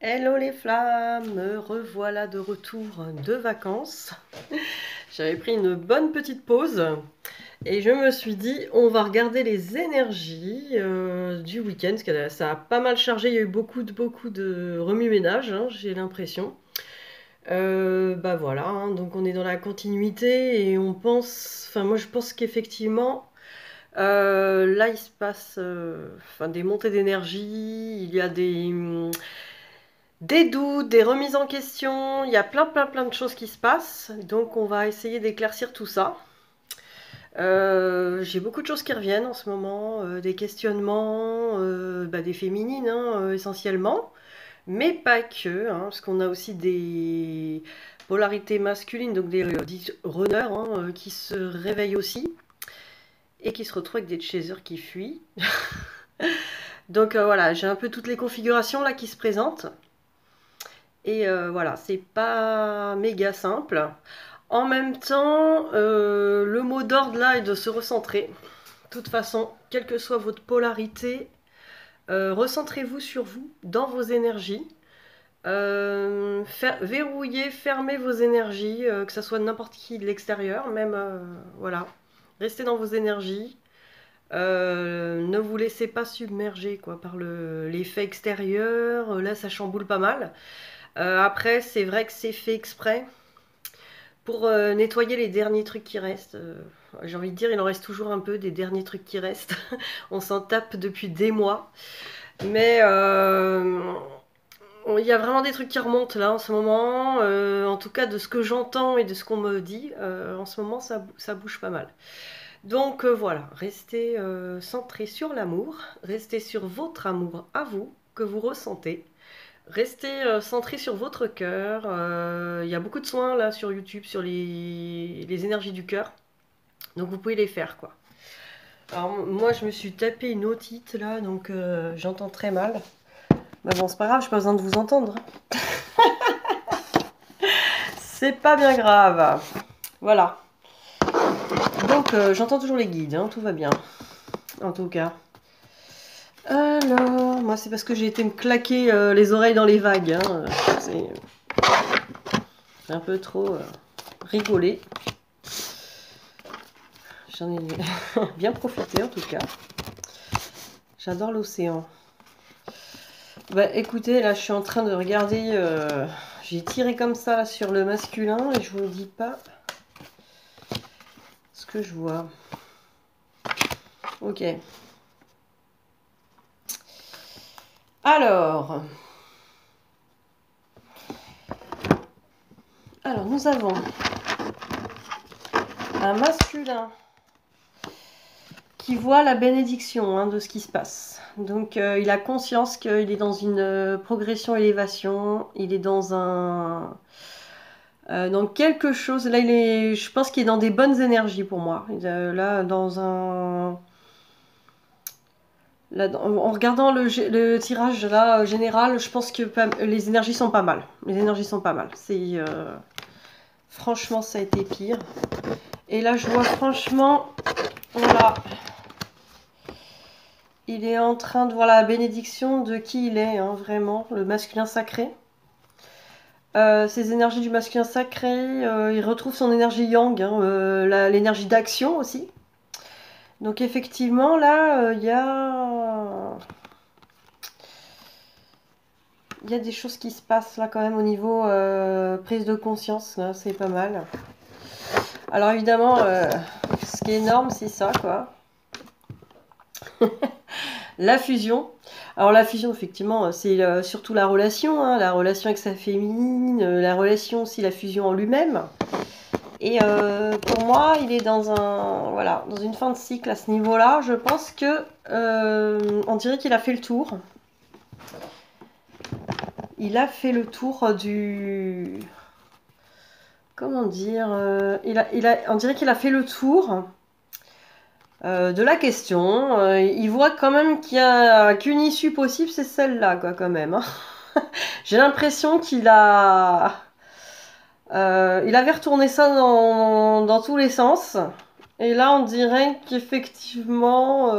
Hello les flammes, me revoilà de retour de vacances. J'avais pris une bonne petite pause et je me suis dit on va regarder les énergies du week-end parce que ça a pas mal chargé, il y a eu beaucoup de remue-ménage, hein, j'ai l'impression. Bah voilà, hein, donc on est dans la continuité et on pense, enfin moi je pense qu'effectivement là il se passe enfin, des montées d'énergie, il y a des doutes, des remises en question, il y a plein de choses qui se passent, donc on va essayer d'éclaircir tout ça. J'ai beaucoup de choses qui reviennent en ce moment, des questionnements, bah, des féminines hein, essentiellement, mais pas que, hein, parce qu'on a aussi des polarités masculines, donc des dits runners hein, qui se réveillent aussi et qui se retrouvent avec des chasers qui fuient. Donc voilà, j'ai un peu toutes les configurations là qui se présentent. Et voilà, c'est pas méga simple. En même temps, le mot d'ordre là est de se recentrer. De toute façon, quelle que soit votre polarité, recentrez-vous sur vous, dans vos énergies. Verrouillez, fermez vos énergies, que ce soit n'importe qui de l'extérieur, même voilà. Restez dans vos énergies. Ne vous laissez pas submerger quoi, par l'effet extérieur. Là, ça chamboule pas mal. Après, c'est vrai que c'est fait exprès pour nettoyer les derniers trucs qui restent. J'ai envie de dire, il en reste toujours un peu des derniers trucs qui restent. On s'en tape depuis des mois. Mais il y a vraiment des trucs qui remontent là en ce moment. En tout cas, de ce que j'entends et de ce qu'on me dit, en ce moment, ça bouge pas mal. Donc voilà, restez centré sur l'amour, restez sur votre amour à vous, que vous ressentez. Restez centré sur votre cœur. Il y a beaucoup de soins là sur YouTube sur les énergies du cœur. Donc vous pouvez les faire quoi. Alors moi je me suis tapé une otite là, donc j'entends très mal. Mais bon c'est pas grave, j'ai pas besoin de vous entendre. C'est pas bien grave. Voilà. Donc j'entends toujours les guides, hein, tout va bien. En tout cas. Alors, moi c'est parce que j'ai été me claquer les oreilles dans les vagues. Hein. C'est un peu trop rigolé. J'en ai bien profité en tout cas. J'adore l'océan. Bah écoutez, là je suis en train de regarder. J'ai tiré comme ça là, sur le masculin et je vous dis pas ce que je vois. Ok. Alors. Alors nous avons un masculin qui voit la bénédiction hein, de ce qui se passe. Donc il a conscience qu'il est dans une progression élévation, il est dans quelque chose. Là, je pense qu'il est dans des bonnes énergies pour moi. Là, dans un. Là, en regardant le tirage là général, je pense que les énergies sont pas mal. Les énergies sont pas mal. Franchement, ça a été pire. Et là, je vois franchement, voilà, il est en train de voir la bénédiction de qui il est, hein, vraiment, le masculin sacré. Ces énergies du masculin sacré, il retrouve son énergie yang, hein, l'énergie d'action aussi. Donc effectivement, là, il y a des choses qui se passent là quand même au niveau prise de conscience, c'est pas mal. Alors évidemment, ce qui est énorme, c'est ça, quoi. La fusion. Alors la fusion, effectivement, c'est surtout la relation, hein, la relation avec sa féminine, la relation aussi, la fusion en lui-même. Et pour moi, il est voilà, dans une fin de cycle à ce niveau-là. Je pense que on dirait qu'il a fait le tour. Il a fait le tour du. Comment dire on dirait qu'il a fait le tour de la question. Il voit quand même qu'il y a qu'une issue possible, c'est celle-là, quoi, quand même. Hein. J'ai l'impression il avait retourné ça dans tous les sens. Et là, on dirait qu'effectivement,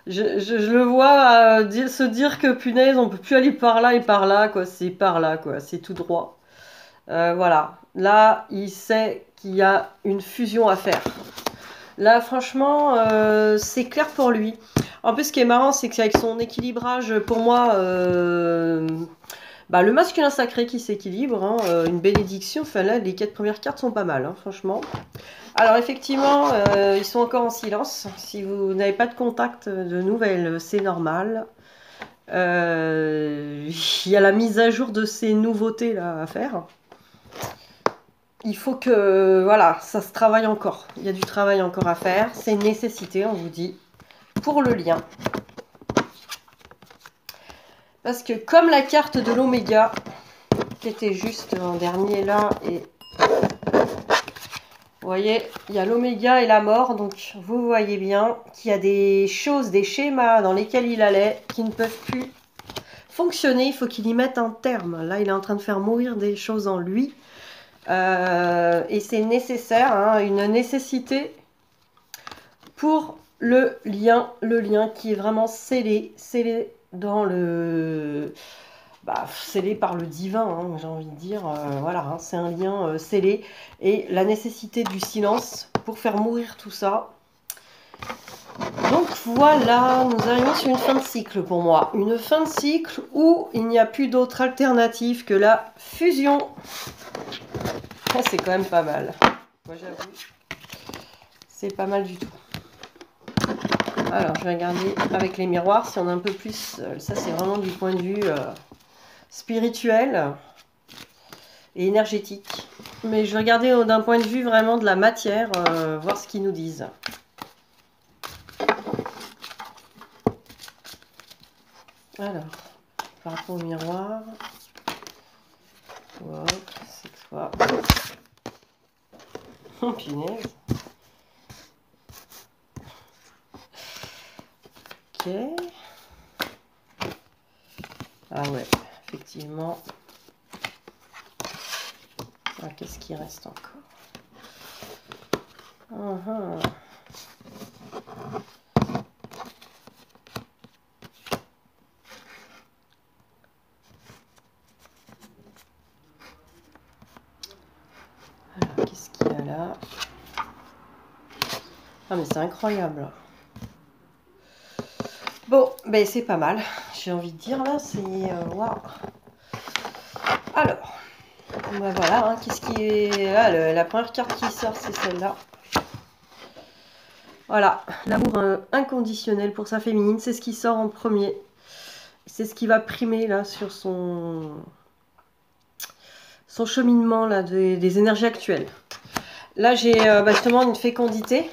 Je le vois se dire que punaise, on peut plus aller par là et par là, quoi. C'est par là, quoi. C'est tout droit. Voilà. Là, il sait qu'il y a une fusion à faire. Là, franchement, c'est clair pour lui. En plus, ce qui est marrant, c'est qu'avec son équilibrage, pour moi, bah, le masculin sacré qui s'équilibre, hein, une bénédiction. Enfin là, les 4 premières cartes sont pas mal, hein, franchement. Alors effectivement, ils sont encore en silence. Si vous n'avez pas de contact de nouvelles, c'est normal. Il y a la mise à jour de ces nouveautés là à faire. Il faut que, voilà, ça se travaille encore. Il y a du travail encore à faire. C'est une nécessité, on vous dit, pour le lien. Parce que comme la carte de l'oméga, qui était juste en dernier là, et vous voyez, il y a l'oméga et la mort, donc vous voyez bien qu'il y a des choses, des schémas dans lesquels il allait, qui ne peuvent plus fonctionner. Il faut qu'il y mette un terme. Là, il est en train de faire mourir des choses en lui. Et c'est nécessaire, hein, une nécessité pour le lien qui est vraiment scellé dans le... Bah, scellé par le divin, hein, j'ai envie de dire. Voilà, hein, c'est un lien scellé. Et la nécessité du silence pour faire mourir tout ça. Donc voilà, nous arrivons sur une fin de cycle pour moi. Une fin de cycle où il n'y a plus d'autre alternative que la fusion. C'est quand même pas mal. Moi j'avoue, c'est pas mal du tout. Alors je vais regarder avec les miroirs si on a un peu plus. Ça c'est vraiment du point de vue spirituel et énergétique. Mais je vais regarder d'un point de vue vraiment de la matière, voir ce qu'ils nous disent. Alors, par rapport au miroir. Hop, cette fois. Oh punaise. Ok. Ah ouais, effectivement. Ah, qu'est-ce qui reste encore? Alors, qu'est-ce qu'il y a là? Ah, mais c'est incroyable. Bon, ben c'est pas mal. J'ai envie de dire là, c'est waouh. Alors, ben voilà, hein, qu'est-ce qui est là, la première carte qui sort, c'est celle-là. Voilà, l'amour inconditionnel pour sa féminine, c'est ce qui sort en premier. C'est ce qui va primer là sur son cheminement là des énergies actuelles. Là, j'ai justement une fécondité.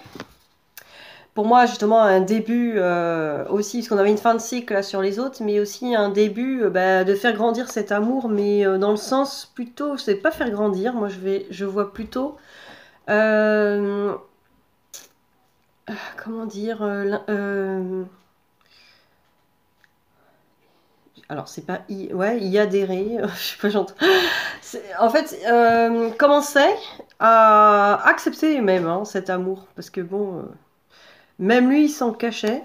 Pour moi, justement, un début aussi, parce qu'on avait une fin de cycle là, sur les autres, mais aussi un début de faire grandir cet amour, mais dans le sens plutôt, je sais pas faire grandir, moi je vois plutôt, comment dire, alors c'est pas y adhérer, je sais pas, j'entends. En fait, commencer à accepter même hein, cet amour, parce que bon. Même lui, il s'en cachait.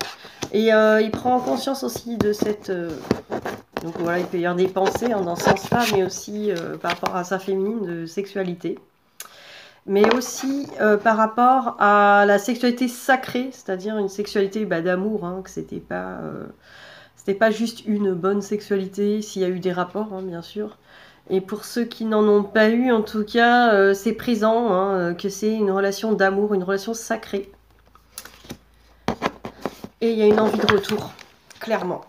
Et il prend conscience aussi de cette... donc voilà, il peut y avoir des pensées hein, dans ce sens-là, mais aussi par rapport à sa féminine de sexualité. Mais aussi par rapport à la sexualité sacrée, c'est-à-dire une sexualité d'amour, hein, que c'était pas juste une bonne sexualité, s'il y a eu des rapports, hein, bien sûr. Et pour ceux qui n'en ont pas eu, en tout cas, c'est présent, hein, que c'est une relation d'amour, une relation sacrée. Et il y a une envie de retour, clairement.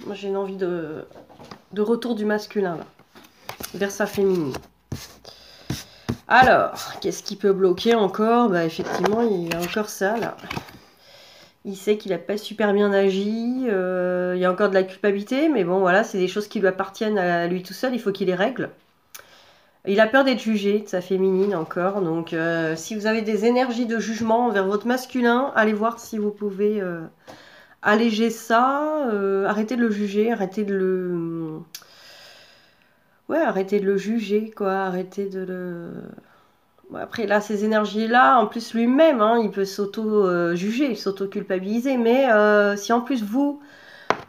Moi, j'ai une envie de retour du masculin, là, vers sa féminine. Alors, qu'est-ce qui peut bloquer encore? Bah, effectivement, il y a encore ça, là. Il sait qu'il n'a pas super bien agi. Il y a encore de la culpabilité, mais bon, voilà, c'est des choses qui lui appartiennent à lui tout seul. Il faut qu'il les règle. Il a peur d'être jugé, de sa féminine encore. Donc, si vous avez des énergies de jugement envers votre masculin, allez voir si vous pouvez... alléger ça, arrêtez de le juger, arrêtez de le... Ouais, arrêtez de le juger, quoi, arrêtez de le... Après, là, ces énergies-là, en plus lui-même, hein, il peut s'auto-juger, s'auto-culpabiliser. Mais si en plus vous,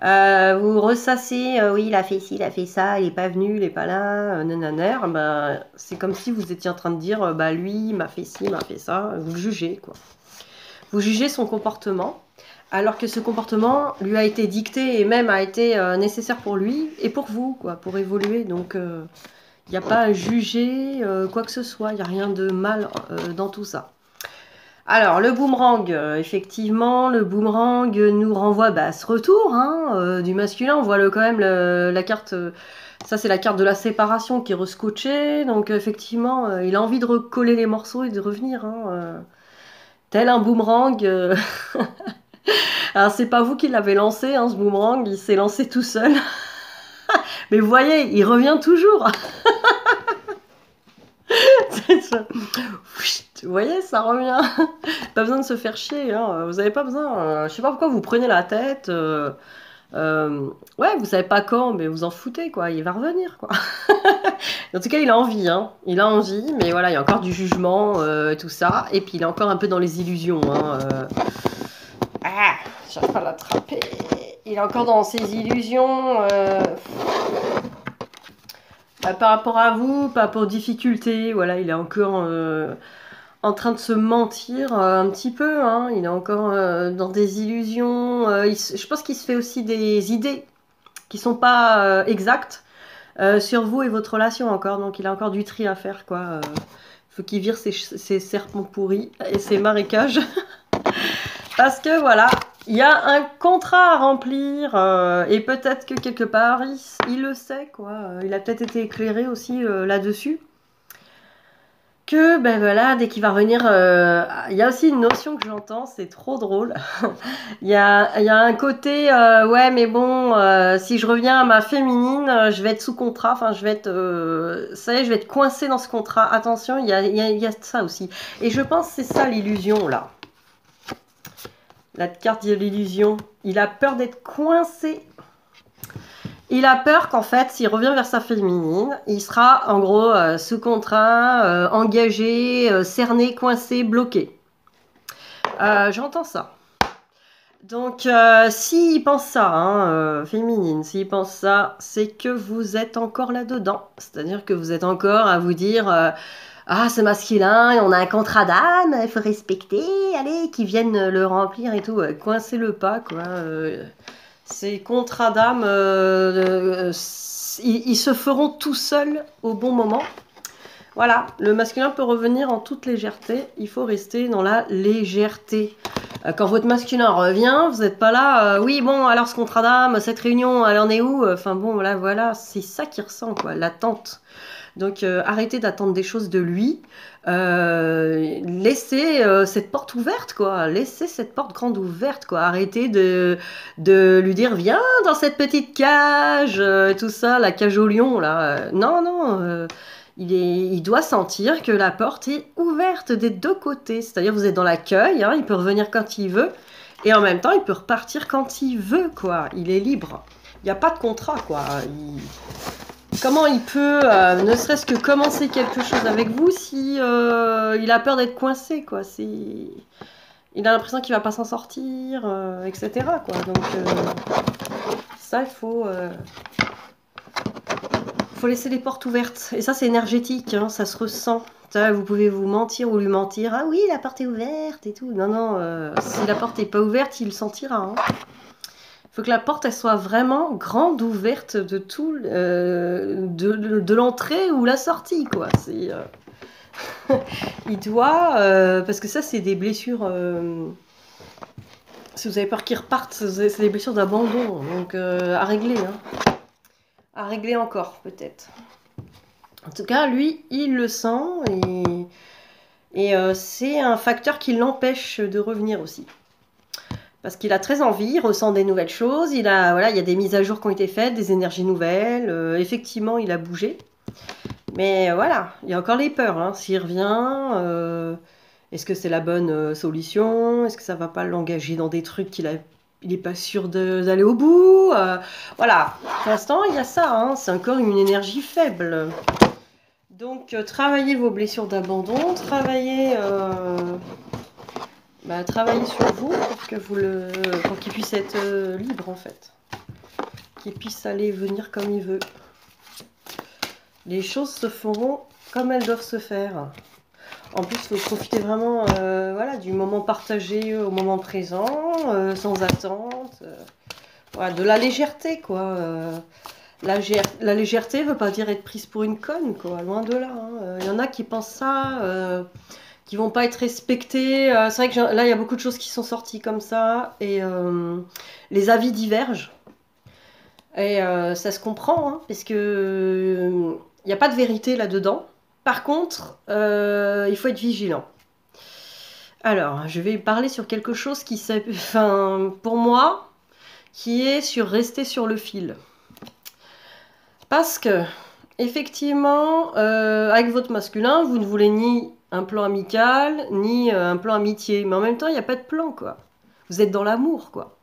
vous ressassez, oui, il a fait ci, il a fait ça, il est pas venu, il est pas là, nananer, bah, c'est comme si vous étiez en train de dire, bah lui, il m'a fait ci, il m'a fait ça. Vous le jugez, quoi. Vous jugez son comportement, alors que ce comportement lui a été dicté et même a été nécessaire pour lui et pour vous, quoi, pour évoluer. Donc, il n'y a pas à juger quoi que ce soit, il n'y a rien de mal dans tout ça. Alors, le boomerang, effectivement, le boomerang nous renvoie à ce retour hein, du masculin. On voit quand même la carte, ça c'est la carte de la séparation qui est rescotchée. Donc, effectivement, il a envie de recoller les morceaux et de revenir. Hein, tel un boomerang. Alors, c'est pas vous qui l'avez lancé, hein, ce boomerang, il s'est lancé tout seul. Mais vous voyez, il revient toujours. Vous voyez, ça revient. Pas besoin de se faire chier. Hein. Vous n'avez pas besoin. Je sais pas pourquoi vous prenez la tête. Ouais, vous savez pas quand, mais vous en foutez, quoi. Il va revenir, quoi. En tout cas, il a envie. Hein. Il a envie, mais voilà, il y a encore du jugement et tout ça. Et puis, il est encore un peu dans les illusions. Hein. Ah, j'arrive pas à l'attraper. Il est encore dans ses illusions. Par rapport à vous, par rapport aux difficultés, voilà, il est encore en train de se mentir un petit peu, hein, il est encore dans des illusions, je pense qu'il se fait aussi des idées qui sont pas exactes sur vous et votre relation encore, donc il a encore du tri à faire, quoi. Faut qu'il vire ses serpents pourris et ses marécages. Parce que voilà, il y a un contrat à remplir et peut-être que quelque part, il le sait, quoi. Il a peut-être été éclairé aussi là-dessus. Que, ben voilà, dès qu'il va revenir, il y a aussi une notion que j'entends, c'est trop drôle. Il y a un côté, ouais, mais bon, si je reviens à ma féminine, je vais être sous contrat, enfin, je vais être, ça y est, je vais être coincée dans ce contrat. Attention, il y a ça aussi. Et je pense que c'est ça l'illusion, là. La carte de l'illusion. Il a peur d'être coincé. Il a peur qu'en fait, s'il revient vers sa féminine, il sera en gros sous contrat, engagé, cerné, coincé, bloqué. J'entends ça. Donc, s'il pense ça, hein, féminine, s'il pense ça, c'est que vous êtes encore là-dedans. C'est-à-dire que vous êtes encore à vous dire ah, c'est masculin, on a un contrat d'âme, il faut respecter, allez, qu'ils viennent le remplir et tout. Coincez-le pas, quoi. Ces contrats d'âme, ils se feront tout seuls au bon moment. Voilà, le masculin peut revenir en toute légèreté. Il faut rester dans la légèreté. Quand votre masculin revient, vous n'êtes pas là. Oui, bon, alors ce contrat d'âme, cette réunion, elle en est où? Enfin bon, voilà, c'est ça qui ressent, quoi, l'attente. Donc arrêtez d'attendre des choses de lui. Laissez cette porte ouverte, quoi. Laissez cette porte grande ouverte, quoi. Arrêtez de lui dire viens dans cette petite cage, tout ça, la cage au lion, là. Non. Il doit sentir que la porte est ouverte des deux côtés. C'est-à-dire vous êtes dans l'accueil, hein, il peut revenir quand il veut. Et en même temps, il peut repartir quand il veut, quoi. Il est libre. Il n'y a pas de contrat, quoi. Comment il peut, ne serait-ce que commencer quelque chose avec vous si il a peur d'être coincé, quoi. Il a l'impression qu'il va pas s'en sortir, etc., quoi. Donc ça, il faut laisser les portes ouvertes. Et ça, c'est énergétique, hein, ça se ressent. Ça, vous pouvez vous mentir ou lui mentir. Ah oui, la porte est ouverte et tout. Non, si la porte n'est pas ouverte, il le sentira. Hein. Faut que la porte elle soit vraiment grande ouverte de tout de l'entrée ou la sortie, quoi. C'est il doit parce que ça c'est des blessures si vous avez peur qu'ils repartent, c'est des blessures d'abandon, donc à régler, hein. À régler encore peut-être. En tout cas, lui, il le sent et c'est un facteur qui l'empêche de revenir aussi. Parce qu'il a très envie, il ressent des nouvelles choses, il y a des mises à jour qui ont été faites, des énergies nouvelles, effectivement il a bougé. Mais voilà, il y a encore les peurs, hein. S'il revient, est-ce que c'est la bonne solution? Est-ce que ça va pas l'engager dans des trucs qu'il n'est pas sûr d'aller au bout? Voilà, pour l'instant il y a ça, hein. C'est encore une énergie faible. Donc, travaillez vos blessures d'abandon, travaillez sur vous pour que pour qu'il puisse être libre en fait, qu'il puisse aller et venir comme il veut. Les choses se feront comme elles doivent se faire. En plus, il faut profiter vraiment voilà, du moment partagé au moment présent, sans attente. Voilà, de la légèreté, quoi. La légèreté ne veut pas dire être prise pour une conne, quoi. Loin de là. Il y en a qui pensent ça, qui vont pas être respectés. C'est vrai que là, il y a beaucoup de choses qui sont sorties comme ça. Et les avis divergent. Et ça se comprend, hein, parce que il n'y a pas de vérité là-dedans. Par contre, il faut être vigilant. Alors, je vais parler sur quelque chose qui, enfin, pour moi, qui est sur rester sur le fil. Parce que, effectivement, avec votre masculin, vous ne voulez ni un plan amical, ni un plan amitié. Mais en même temps, il n'y a pas de plan, quoi. Vous êtes dans l'amour, quoi.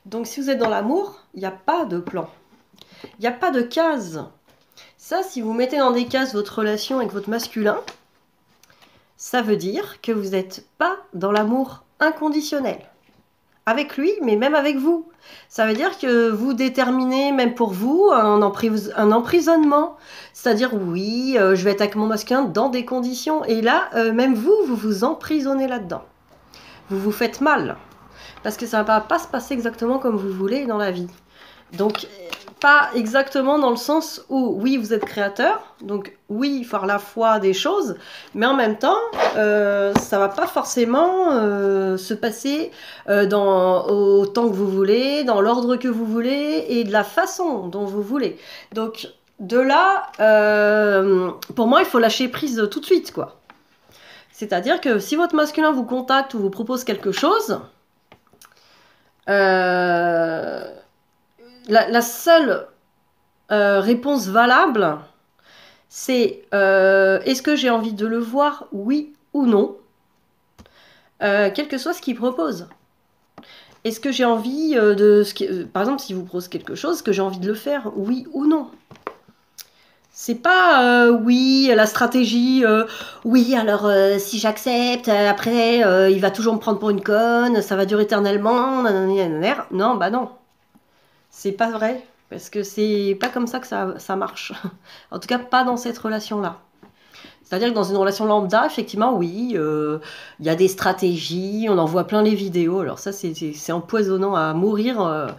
Donc, si vous êtes dans l'amour, il n'y a pas de plan. Il n'y a pas de cases. Ça, si vous mettez dans des cases votre relation avec votre masculin, ça veut dire que vous n'êtes pas dans l'amour inconditionnel. Avec lui, mais même avec vous. Ça veut dire que vous déterminez, même pour vous, un emprisonnement. C'est-à-dire, oui, je vais être avec mon masculin dans des conditions. Et là, même vous, vous vous emprisonnez là-dedans. Vous vous faites mal. Parce que ça ne va pas se passer exactement comme vous voulez dans la vie. Donc, pas exactement dans le sens où, oui, vous êtes créateur, donc oui, il faut avoir la foi des choses, mais en même temps, ça va pas forcément se passer au temps que vous voulez, dans l'ordre que vous voulez, et de la façon dont vous voulez. Donc, de là, pour moi, il faut lâcher prise tout de suite, quoi. C'est-à-dire que si votre masculin vous contacte ou vous propose quelque chose, la seule réponse valable, c'est est-ce que j'ai envie de le voir, oui ou non, quel que soit ce qu'il propose. Est-ce que j'ai envie par exemple, s'il vous propose quelque chose, est-ce que j'ai envie de le faire, oui ou non? C'est pas oui, la stratégie, oui, alors si j'accepte, après il va toujours me prendre pour une conne, ça va durer éternellement, nanana. Non, bah non. C'est pas vrai, parce que c'est pas comme ça que ça marche. En tout cas, pas dans cette relation-là. C'est-à-dire que dans une relation lambda, effectivement, oui, il y a des stratégies, on en voit plein les vidéos. Alors ça, c'est empoisonnant à mourir.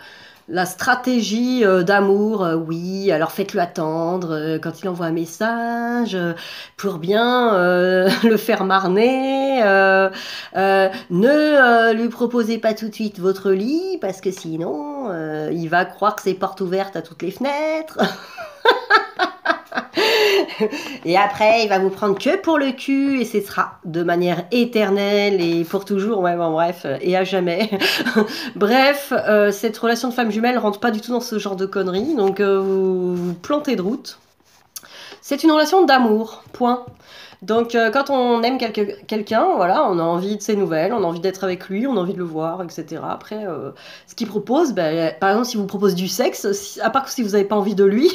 La stratégie d'amour, oui, alors faites-le attendre quand il envoie un message pour bien le faire marner. Ne lui proposez pas tout de suite votre lit parce que sinon il va croire que c'est porte ouverte à toutes les fenêtres. Et après, il va vous prendre que pour le cul et ce sera de manière éternelle et pour toujours. Ouais, bon, bref, et à jamais. Bref, cette relation de femme jumelle rentre pas du tout dans ce genre de conneries. Donc, vous plantez de route. C'est une relation d'amour, point. Donc, quand on aime quelqu'un, voilà, on a envie de ses nouvelles, on a envie d'être avec lui, on a envie de le voir, etc. Après, ce qu'il propose, par exemple, s'il vous propose du sexe, à part que si vous n'avez pas envie de lui,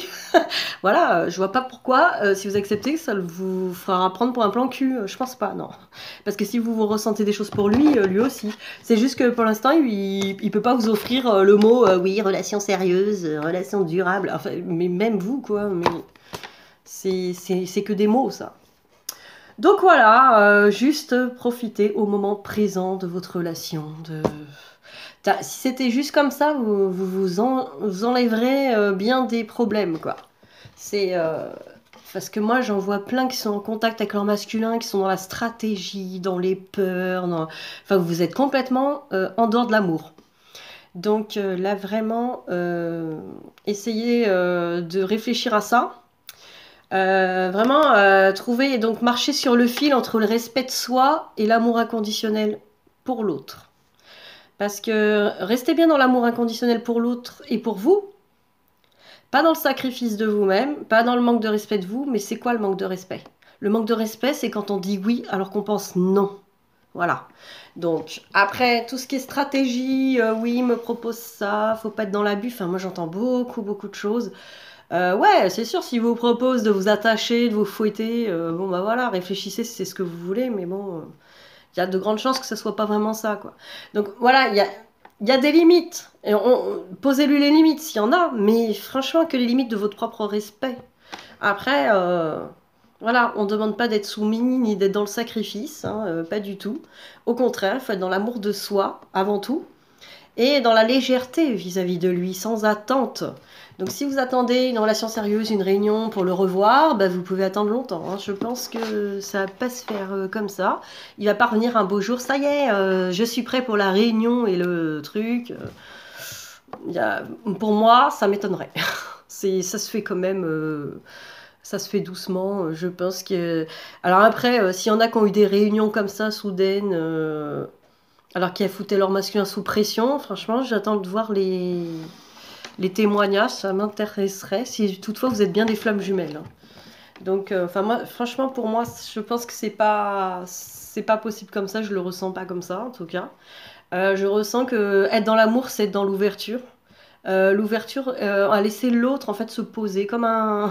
voilà, je vois pas pourquoi, si vous acceptez, ça vous fera prendre pour un plan cul. Je pense pas, non. Parce que si vous ressentez des choses pour lui, lui aussi. C'est juste que pour l'instant, il peut pas vous offrir le mot, oui, relation sérieuse, relation durable. Enfin, mais même vous, quoi. Mais c'est que des mots, ça. Donc voilà, juste profitez au moment présent de votre relation. Si c'était juste comme ça, vous enlèverez bien des problèmes, quoi. C'est parce que moi, j'en vois plein qui sont en contact avec leur masculin, qui sont dans la stratégie, dans les peurs. Enfin, vous êtes complètement en dehors de l'amour. Donc là, vraiment, essayez de réfléchir à ça. Vraiment trouver et donc marcher sur le fil entre le respect de soi et l'amour inconditionnel pour l'autre. Parce que restez bien dans l'amour inconditionnel pour l'autre et pour vous, pas dans le sacrifice de vous-même, pas dans le manque de respect de vous, mais c'est quoi le manque de respect? Le manque de respect, c'est quand on dit oui alors qu'on pense non. Voilà. Donc, après, tout ce qui est stratégie, oui, me propose ça, faut pas être dans l'abus. Enfin, moi, j'entends beaucoup, beaucoup de choses. Ouais, c'est sûr, si vous propose de vous attacher, de vous fouetter, bon bah voilà, réfléchissez si c'est ce que vous voulez, mais bon, il y a de grandes chances que ce soit pas vraiment ça, quoi. Donc voilà, il y a des limites. Et posez-lui les limites s'il y en a, mais franchement que les limites de votre propre respect. Après, voilà, on ne demande pas d'être soumis ni d'être dans le sacrifice, hein, pas du tout. Au contraire, il faut être dans l'amour de soi avant tout et dans la légèreté vis-à-vis de lui, sans attente. Donc si vous attendez une relation sérieuse, une réunion pour le revoir, bah, vous pouvez attendre longtemps, hein. Je pense que ça va pas se faire comme ça. Il va pas revenir un beau jour, ça y est, je suis prêt pour la réunion et le truc. Pour moi, ça m'étonnerait. Ça se fait quand même, ça se fait doucement. Je pense que. Alors après, s'il y en a qui ont eu des réunions comme ça, soudaines, alors qui a foutu leur masculin sous pression, franchement, j'attends de voir les témoignages, ça m'intéresserait. Si toutefois vous êtes bien des flammes jumelles, hein. Donc, enfin moi, franchement, pour moi, je pense que c'est pas possible comme ça. Je le ressens pas comme ça, en tout cas. Je ressens que être dans l'amour, c'est être dans l'ouverture. L'ouverture à laisser l'autre en fait se poser comme un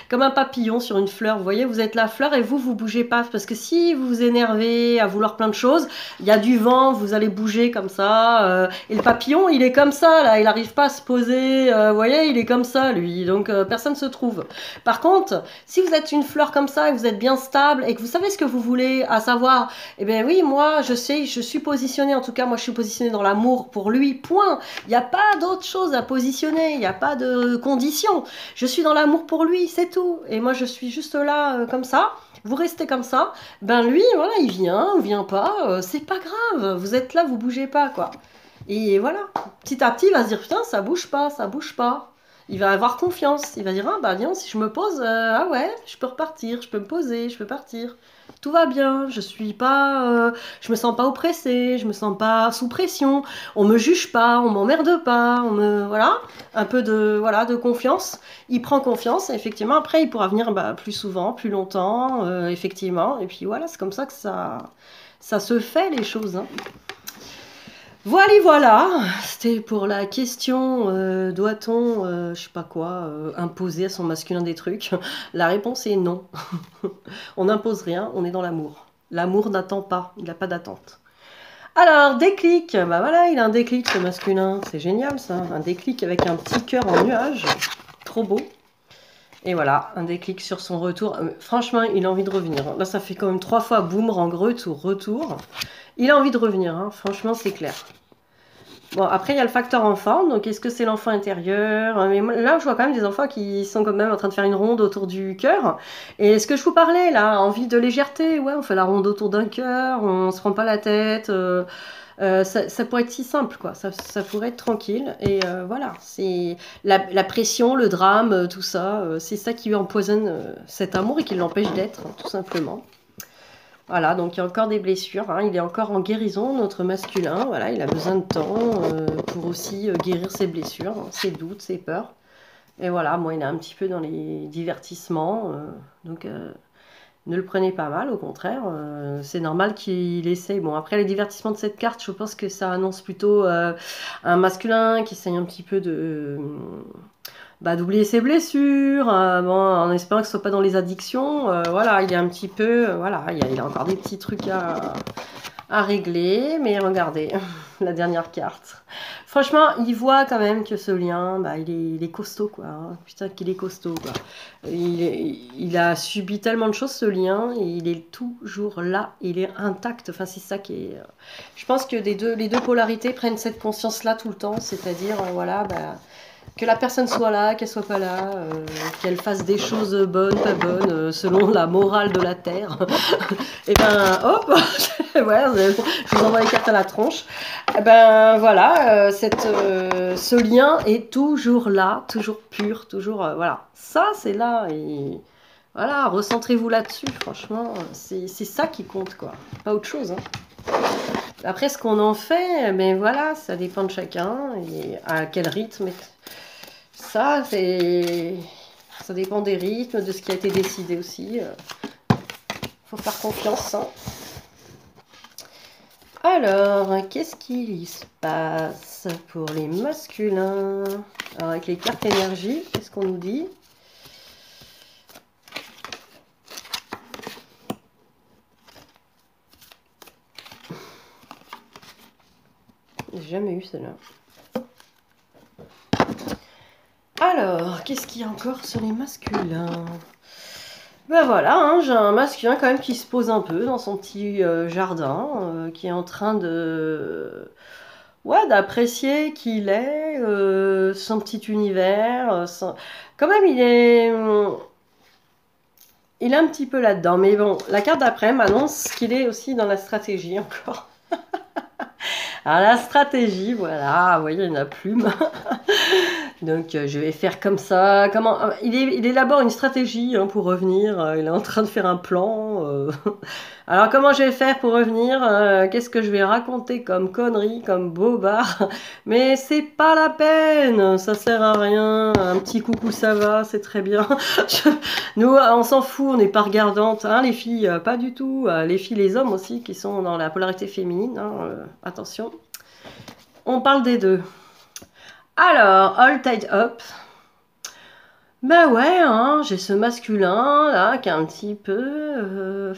comme un papillon sur une fleur. Vous voyez, vous êtes la fleur et vous bougez pas parce que si vous vous énervez à vouloir plein de choses, il y a du vent, vous allez bouger comme ça. Et le papillon, il est comme ça là, il n'arrive pas à se poser. Vous voyez, il est comme ça lui. Donc personne se trouve. Par contre, si vous êtes une fleur comme ça et que vous êtes bien stable et que vous savez ce que vous voulez, à savoir, eh bien oui, moi je sais, je suis positionnée. En tout cas, moi je suis positionnée dans l'amour pour lui. Point. Il n'y a pas d'autre chose à positionner, il n'y a pas de condition. Je suis dans l'amour pour lui, c'est tout. Et moi, je suis juste là comme ça. Vous restez comme ça. Ben lui, voilà, il vient pas. C'est pas grave. Vous êtes là, vous bougez pas, quoi. Et voilà. Petit à petit, il va se dire putain, ça bouge pas, ça bouge pas. Il va avoir confiance. Il va dire ah bah disons, si je me pose, ah ouais, je peux repartir, je peux me poser, je peux partir. Tout va bien, je me sens pas oppressée, je me sens pas sous pression, on me juge pas, on m'emmerde pas, voilà, un peu de confiance. Il prend confiance, et effectivement, après, il pourra venir plus souvent, plus longtemps, effectivement. Et puis voilà, c'est comme ça que ça se fait les choses, hein. Voilà, voilà, c'était pour la question doit-on, je sais pas quoi, imposer à son masculin des trucs? La réponse est non. On n'impose rien, on est dans l'amour. L'amour n'attend pas, il n'a pas d'attente. Alors, déclic, bah voilà, il a un déclic ce masculin, c'est génial ça, un déclic avec un petit cœur en nuage, trop beau. Et voilà, un déclic sur son retour. Franchement, il a envie de revenir. Là, ça fait quand même 3 fois boomerang, retour. Il a envie de revenir, hein. Franchement, c'est clair. Bon, après, il y a le facteur enfant. Donc, est-ce que c'est l'enfant intérieur? Mais là, je vois quand même des enfants qui sont quand même en train de faire une ronde autour du cœur. Et est-ce que je vous parlais, là, envie de légèreté? Ouais, on fait la ronde autour d'un cœur, on se prend pas la tête. Ça pourrait être si simple, quoi. Ça pourrait être tranquille. Et voilà, c'est la pression, le drame, tout ça. C'est ça qui lui empoisonne cet amour et qui l'empêche d'être, hein, tout simplement. Voilà, donc il y a encore des blessures, hein. Il est encore en guérison, notre masculin. Voilà, il a besoin de temps pour aussi guérir ses blessures, hein, ses doutes, ses peurs. Et voilà, moi, il est un petit peu dans les divertissements. Donc, ne le prenez pas mal, au contraire. C'est normal qu'il essaye. Bon, après, les divertissements de cette carte, je pense que ça annonce plutôt un masculin qui essaye un petit peu d'oublier ses blessures, bon, en espérant que ce soit pas dans les addictions. Voilà, il est un petit peu, voilà, il a encore des petits trucs à régler, mais regardez, la dernière carte. Franchement, il voit quand même que ce lien, il est costaud, quoi, hein. Putain, qu'il est costaud, quoi. Il a subi tellement de choses, ce lien, et il est toujours là, il est intact. Enfin, c'est ça qui est... Je pense que les deux polarités prennent cette conscience-là tout le temps, c'est-à-dire, voilà, que la personne soit là, qu'elle soit pas là, qu'elle fasse des choses bonnes, pas bonnes, selon la morale de la Terre. Et ben, hop, ouais, je vous envoie les cartes à la tronche. Et ben voilà, ce lien est toujours là, toujours pur, toujours, voilà. Ça, c'est là, et voilà, recentrez-vous là-dessus, franchement, c'est ça qui compte, quoi. Pas autre chose, hein. Après, ce qu'on en fait, mais voilà, ça dépend de chacun, et à quel rythme. Ça dépend des rythmes, de ce qui a été décidé aussi. Faut faire confiance, hein. Alors, qu'est-ce qu'il se passe pour les masculins? Alors, avec les cartes énergie, qu'est-ce qu'on nous dit? J'ai jamais eu celle-là. Alors, qu'est-ce qu'il y a encore sur les masculins? Ben voilà, hein, j'ai un masculin quand même qui se pose un peu dans son petit jardin, qui est en train de... Ouais, d'apprécier qui il est, son petit univers. Quand même, il est un petit peu là-dedans. Mais bon, la carte d'après m'annonce qu'il est aussi dans la stratégie encore. Alors la stratégie, voilà, vous voyez, il y a une plume. Donc je vais faire comme ça. Comment il élabore une stratégie hein, pour revenir. Il est en train de faire un plan. Alors comment je vais faire pour revenir? Qu'est-ce que je vais raconter comme connerie, comme bobard? Mais c'est pas la peine. Ça sert à rien. Un petit coucou, ça va, c'est très bien. Nous, on s'en fout. On n'est pas regardantes, hein, les filles, pas du tout. Les filles, les hommes aussi, qui sont dans la polarité féminine. Hein, attention. On parle des deux. Alors, All Tied Up. Ben ouais, hein, j'ai ce masculin là qui est un petit peu.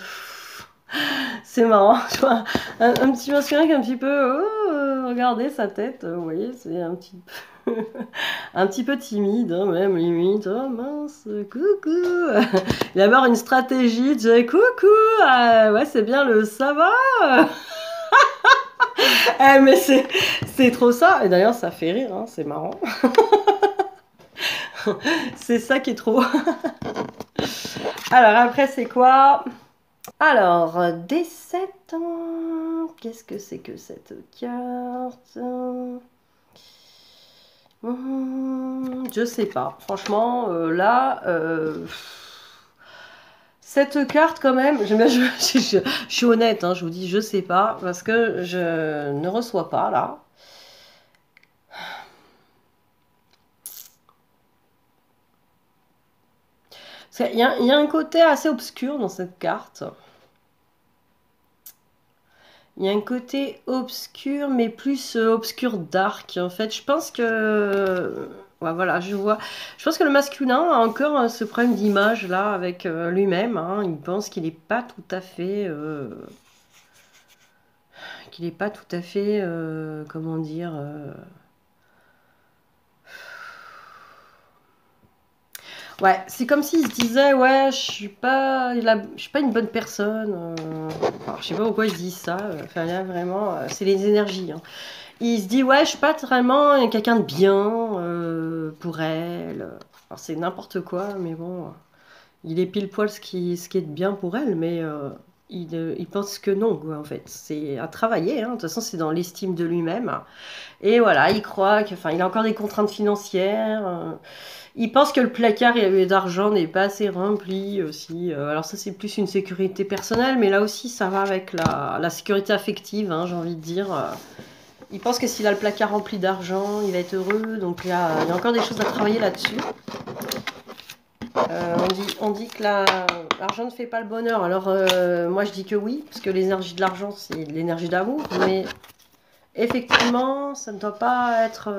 C'est marrant, tu vois. Un petit masculin qui est un petit peu. Regardez sa tête, vous voyez, c'est un petit peu. Un petit peu timide, hein, même limite. Oh mince, coucou. Il a avoir une stratégie de coucou. Ouais, c'est bien le ça va. Mais c'est trop ça. Et d'ailleurs, ça fait rire, hein, c'est marrant. C'est ça qui est trop. Alors, après, c'est quoi? Alors, des 7 ans. Qu'est-ce que c'est que cette carte? Je sais pas. Franchement, là... cette carte, quand même, je suis honnête, hein, je vous dis, je sais pas, parce que je ne reçois pas, là. Il y a un côté assez obscur dans cette carte. Il y a un côté obscur, mais plus obscur dark. En fait, je pense que... Ouais, voilà, je vois. Je pense que le masculin a encore ce problème d'image, là, avec lui-même. Hein. Il pense qu'il n'est pas tout à fait... qu'il n'est pas tout à fait... comment dire... Ouais, c'est comme s'il se disait, ouais, je suis pas une bonne personne. Alors, je sais pas pourquoi il dit ça. Enfin, là, vraiment, c'est les énergies. Hein. Il se dit, ouais, je suis pas vraiment quelqu'un de bien pour elle. Alors, c'est n'importe quoi, mais bon, il est pile poil ce qui est de bien pour elle, mais il pense que non, quoi, en fait. C'est à travailler, hein. De toute façon, c'est dans l'estime de lui-même. Et voilà, il croit que, enfin, il a encore des contraintes financières. Il pense que le placard d'argent n'est pas assez rempli aussi. Alors ça, c'est plus une sécurité personnelle, mais là aussi, ça va avec la sécurité affective, hein, j'ai envie de dire. Il pense que s'il a le placard rempli d'argent, il va être heureux. Donc là, il y a encore des choses à travailler là-dessus. On dit que l'argent ne fait pas le bonheur. Alors moi, je dis que oui, parce que l'énergie de l'argent, c'est l'énergie d'amour. Mais effectivement, ça ne doit pas être...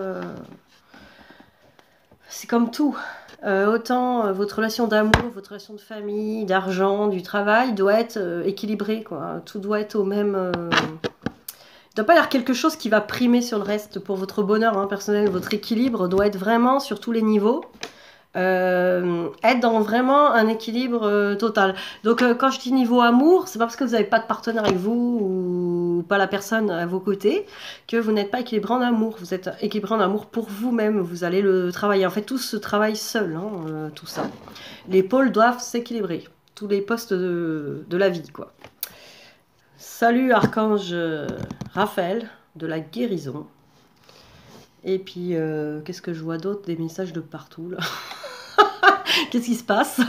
c'est comme tout. Autant votre relation d'amour, votre relation de famille, d'argent, du travail doit être équilibrée, quoi. Tout doit être au même... il ne doit pas y avoir quelque chose qui va primer sur le reste pour votre bonheur hein, personnel. Votre équilibre doit être vraiment sur tous les niveaux. Être dans vraiment un équilibre total. Donc quand je dis niveau amour, c'est pas parce que vous n'avez pas de partenaire avec vous ou pas la personne à vos côtés que vous n'êtes pas équilibré en amour. Vous êtes équilibré en amour pour vous-même. Vous allez le travailler. En fait, tout se travaille seul, hein, tout ça. Les pôles doivent s'équilibrer. Tous les postes de la vie, quoi. Salut Archange Raphaël de la guérison. Et puis, qu'est-ce que je vois d'autre? Des messages de partout, là. Qu'est-ce qui se passe?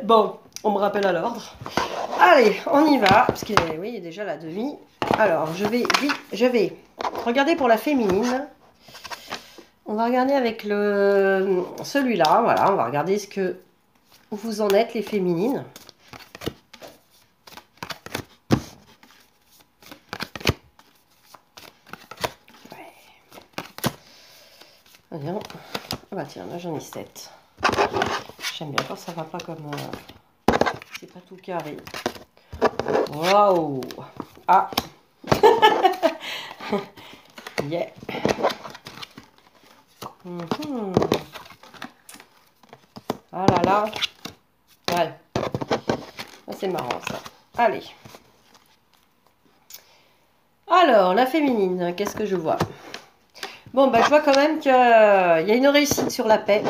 Bon, on me rappelle à l'ordre. Allez, on y va. Parce que, oui, il y a déjà la demi. Alors, je vais regarder pour la féminine. On va regarder avec celui-là. Voilà, on va regarder ce que vous en êtes, les féminines. bien. Ah bah tiens, là j'en ai 7. J'aime bien quand ça va pas comme... c'est pas tout carré. Waouh! Ah! Yeah! Ah là là! Ouais. C'est marrant ça. Allez. Alors, la féminine, qu'est-ce que je vois? Bon, bah je vois quand même qu'il y a une réussite sur la paix.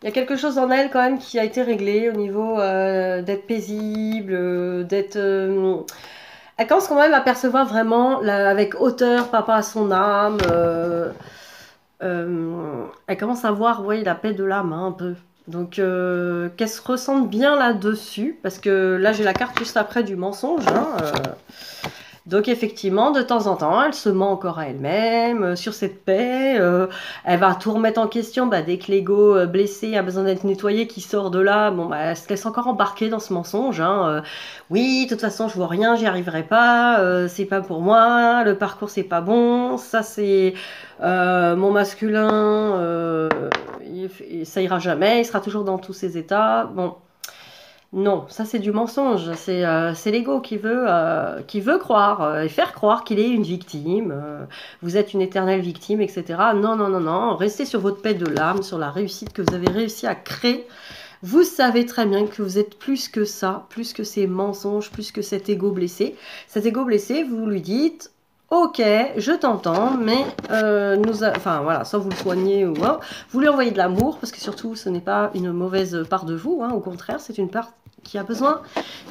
Il y a quelque chose en elle quand même qui a été réglé au niveau d'être paisible, d'être... elle commence quand même à percevoir vraiment avec hauteur par rapport à son âme. Elle commence à voir, oui, la paix de l'âme hein, un peu. Donc qu'elle se ressente bien là-dessus, parce que là j'ai la carte juste après du mensonge. Hein, donc effectivement, de temps en temps, elle se ment encore à elle-même sur cette paix. Elle va tout remettre en question dès que l'ego blessé a besoin d'être nettoyé, qui sort de là. Bon, elle se laisse encore embarquer dans ce mensonge. Hein, oui, de toute façon, je vois rien, j'y arriverai pas. C'est pas pour moi. Le parcours, c'est pas bon. Ça, c'est mon masculin. Ça ira jamais. Il sera toujours dans tous ses états. Bon. Non, ça c'est du mensonge, c'est l'ego qui veut croire et faire croire qu'il est une victime, vous êtes une éternelle victime, etc. Non, non, non, non, restez sur votre paix de l'âme, sur la réussite que vous avez réussi à créer. Vous savez très bien que vous êtes plus que ça, plus que ces mensonges, plus que cet ego blessé. Cet ego blessé, vous lui dites... Ok, je t'entends, mais enfin voilà, soit vous le soignez ou vous lui envoyez de l'amour, parce que surtout ce n'est pas une mauvaise part de vous, hein, au contraire, c'est une part qui a besoin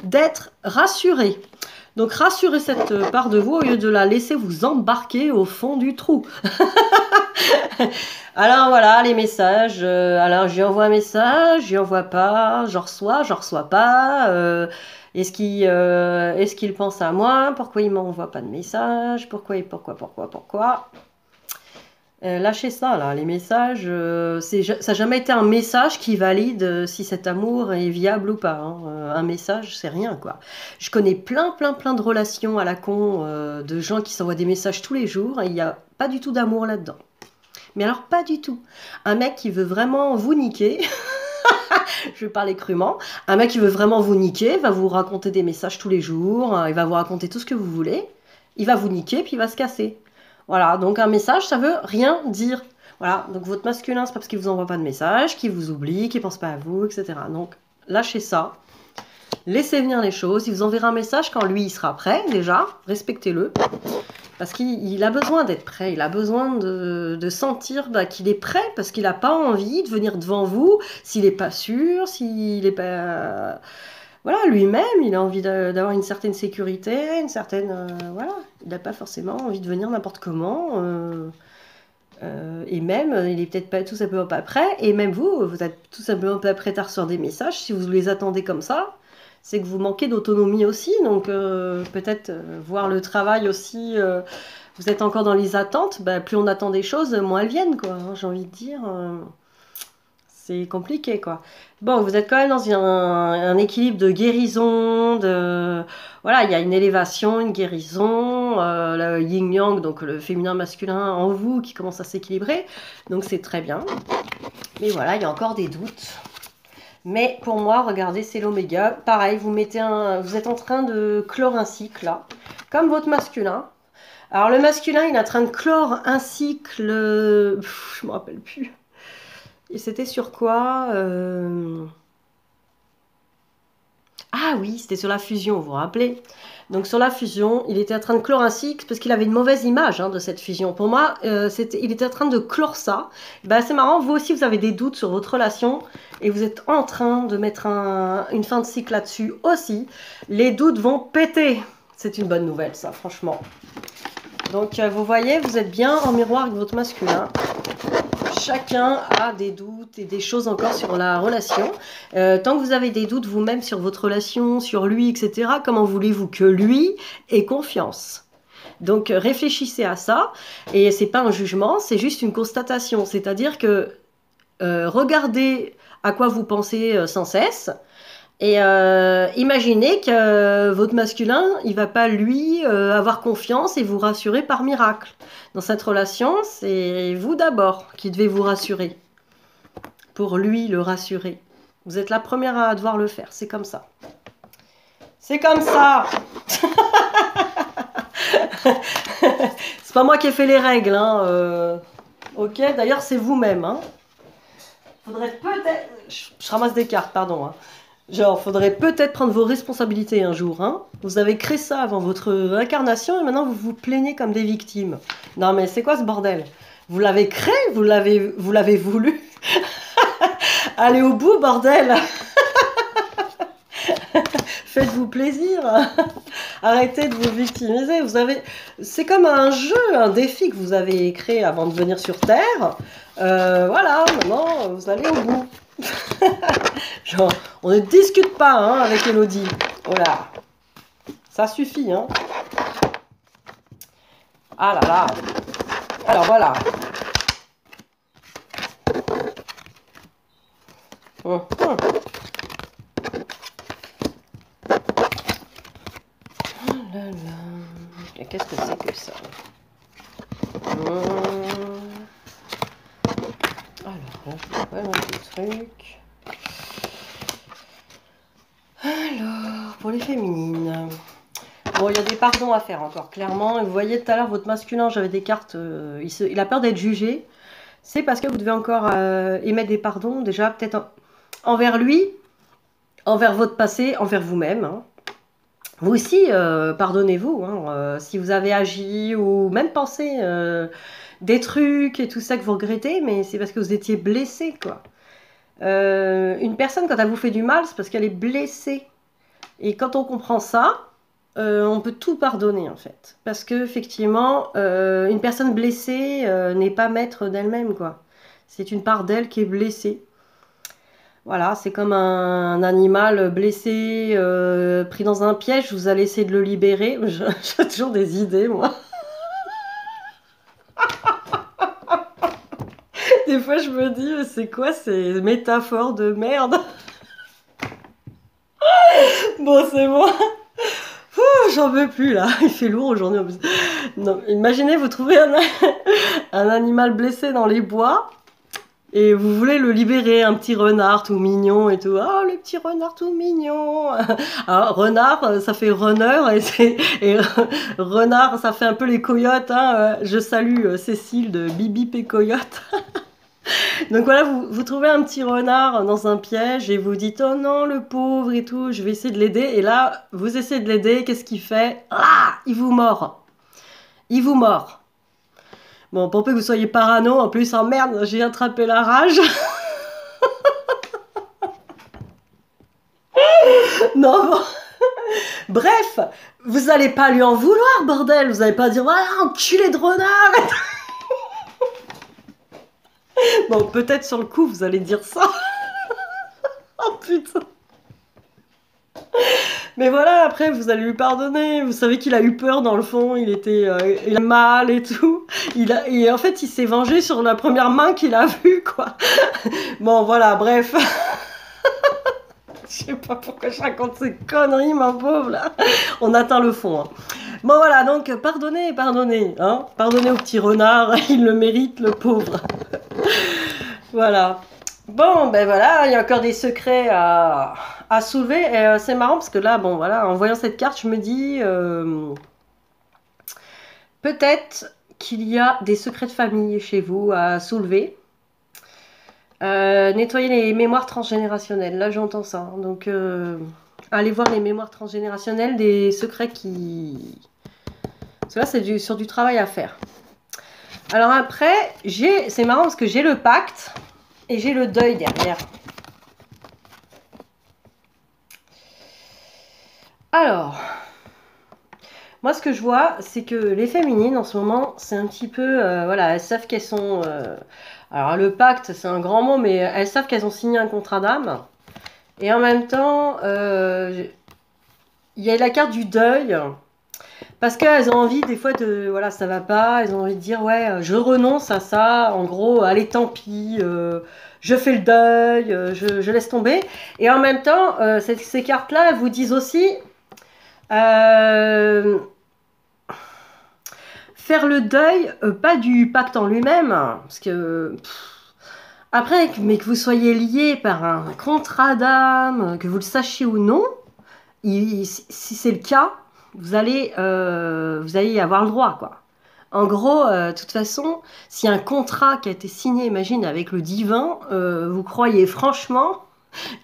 d'être rassurée. Donc rassurez cette part de vous au lieu de la laisser vous embarquer au fond du trou. Alors voilà, les messages, alors je lui envoie un message, je lui envoie pas, je reçois pas... Est-ce qu'il pense à moi? Pourquoi il m'envoie pas de message? Pourquoi? Lâchez ça, là. Les messages, ça n'a jamais été un message qui valide si cet amour est viable ou pas. Hein. Un message, c'est rien, quoi. Je connais plein de relations à la con, de gens qui s'envoient des messages tous les jours, et il n'y a pas du tout d'amour là-dedans. Mais alors, pas du tout. Un mec qui veut vraiment vous niquer... Je vais parler crûment. Un mec qui veut vraiment vous niquer, va vous raconter des messages tous les jours, il va vous raconter tout ce que vous voulez, il va vous niquer, puis il va se casser. Voilà, donc un message, ça veut rien dire. Voilà, donc votre masculin, c'est pas parce qu'il vous envoie pas de message, qu'il vous oublie, qu'il pense pas à vous, etc. Donc, lâchez ça. Laissez venir les choses. Il vous enverra un message quand lui, il sera prêt, déjà. Respectez-le. Parce qu'il a besoin d'être prêt, il a besoin de sentir qu'il est prêt, parce qu'il n'a pas envie de venir devant vous s'il n'est pas sûr, s'il n'est pas... Voilà, lui-même, il a envie d'avoir une certaine sécurité, une certaine... voilà, il n'a pas forcément envie de venir n'importe comment. Et même, il est peut-être pas tout simplement pas prêt, et même vous êtes tout simplement pas prêt à recevoir des messages, si vous les attendez comme ça. C'est que vous manquez d'autonomie aussi, donc peut-être voir le travail aussi, vous êtes encore dans les attentes, plus on attend des choses, moins elles viennent, quoi, hein, j'ai envie de dire. C'est compliqué, quoi. Bon, vous êtes quand même dans un équilibre de guérison, voilà, il y a une élévation, une guérison, le yin-yang, donc le féminin-masculin en vous qui commence à s'équilibrer, donc c'est très bien. Mais voilà, il y a encore des doutes. Mais pour moi, regardez, c'est l'oméga. Pareil, vous êtes en train de clore un cycle, là, comme votre masculin. Alors, le masculin, il est en train de clore un cycle... je me rappelle plus. Et c'était sur quoi Ah oui, c'était sur la fusion, vous vous rappelez? Donc sur la fusion, il était en train de clore un cycle parce qu'il avait une mauvaise image de cette fusion. Pour moi, il était en train de clore ça. C'est marrant, vous aussi, vous avez des doutes sur votre relation et vous êtes en train de mettre une fin de cycle là-dessus aussi. Les doutes vont péter. C'est une bonne nouvelle, ça, franchement. Donc, vous voyez, vous êtes bien en miroir avec votre masculin. Chacun a des doutes et des choses encore sur la relation. Tant que vous avez des doutes vous-même sur votre relation, sur lui, etc., comment voulez-vous que lui ait confiance? Donc réfléchissez à ça. Et c'est pas un jugement, c'est juste une constatation. C'est-à-dire que regardez à quoi vous pensez sans cesse. Et imaginez que votre masculin, il va pas lui avoir confiance et vous rassurer par miracle. Dans cette relation, c'est vous d'abord qui devez vous rassurer, pour lui le rassurer. Vous êtes la première à devoir le faire, c'est comme ça. C'est comme ça. C'est pas moi qui ai fait les règles, hein. Ok, d'ailleurs c'est vous-même, hein. Faudrait peut-être... Je ramasse des cartes, pardon, hein. Genre, faudrait peut-être prendre vos responsabilités un jour, hein. Vous avez créé ça avant votre incarnation et maintenant vous vous plaignez comme des victimes. Non mais c'est quoi ce bordel? Vous l'avez créé, vous l'avez voulu. Allez au bout, bordel. Faites-vous plaisir. Arrêtez de vous victimiser. C'est comme un jeu, un défi que vous avez créé avant de venir sur Terre. Voilà, maintenant vous allez au bout. Genre, on ne discute pas hein, avec Elodie. Voilà. Ça suffit, hein. Ah là là. Alors voilà. Hum, hum. Oh là là. Qu'est-ce que c'est que ça? Alors là, je vois pas un petit truc. Alors, pour les féminines. Bon, il y a des pardons à faire encore, clairement. Et vous voyez tout à l'heure, votre masculin, j'avais des cartes, il a peur d'être jugé. C'est parce que vous devez encore émettre des pardons, déjà, peut-être envers lui, envers votre passé, envers vous-même. Hein. Vous aussi, pardonnez-vous. Hein, si vous avez agi ou même pensé des trucs et tout ça que vous regrettez, mais c'est parce que vous étiez blessé, quoi. Une personne, quand elle vous fait du mal, c'est parce qu'elle est blessée. Et quand on comprend ça, on peut tout pardonner en fait. Parce que effectivement, une personne blessée n'est pas maître d'elle-même, quoi. C'est une part d'elle qui est blessée. Voilà, c'est comme un animal blessé, pris dans un piège, vous allez essayer de le libérer. J'ai toujours des idées, moi. Des fois, je me dis, mais c'est quoi ces métaphores de merde? Bon, c'est bon. J'en veux plus là, il fait lourd aujourd'hui en plus. Non, imaginez, vous trouvez un animal blessé dans les bois et vous voulez le libérer, un petit renard tout mignon et tout. Oh, le petit renard tout mignon. Alors, renard, ça fait runner et renard, ça fait un peu les coyotes. Hein. Je salue Cécile de Bibi et Coyote. Donc voilà, vous trouvez un petit renard dans un piège et vous dites oh non le pauvre et tout, je vais essayer de l'aider. Et là, vous essayez de l'aider, qu'est-ce qu'il fait? Ah, il vous mord. Il vous mord. Bon, pour peu que vous soyez parano, en plus, oh merde, j'ai attrapé la rage. Non, bon. Bref, vous allez pas lui en vouloir, bordel. Vous allez pas dire voilà, enculé de renard. Bon, peut-être sur le coup, vous allez dire ça. Oh putain. Mais voilà, après, vous allez lui pardonner. Vous savez qu'il a eu peur dans le fond. Il a mal et tout. Et en fait, il s'est vengé sur la première main qu'il a vue, quoi. Bon, voilà, bref. Je sais pas pourquoi je raconte ces conneries, ma pauvre, là. On atteint le fond. Hein. Bon, voilà, donc, pardonnez, pardonnez. Hein. Pardonnez au petit renard. Il le mérite, le pauvre. Voilà. Bon, ben voilà, il y a encore des secrets à soulever. Et c'est marrant parce que là, bon, voilà, en voyant cette carte, je me dis peut-être qu'il y a des secrets de famille chez vous à soulever. Nettoyer les mémoires transgénérationnelles. Là, j'entends ça. Donc, allez voir les mémoires transgénérationnelles, des secrets qui... Parce que là, c'est sur du travail à faire. Alors après, c'est marrant parce que j'ai le pacte. Et j'ai le deuil derrière. Alors, moi ce que je vois, c'est que les féminines en ce moment, c'est un petit peu, voilà, elles savent qu'elles sont... alors le pacte, c'est un grand mot, mais elles savent qu'elles ont signé un contrat d'âme. Et en même temps, il y a la carte du deuil. Parce qu'elles ont envie des fois de... Voilà, ça va pas. Elles ont envie de dire, ouais, je renonce à ça. En gros, allez, tant pis. je fais le deuil, je laisse tomber. Et en même temps, ces cartes-là vous disent aussi faire le deuil, pas du pacte en lui-même, parce que après, mais que vous soyez lié par un contrat d'âme, que vous le sachiez ou non, si c'est le cas, vous allez y avoir le droit, quoi. En gros, de toute façon, s'il y a un contrat qui a été signé, imagine, avec le divin, vous croyez franchement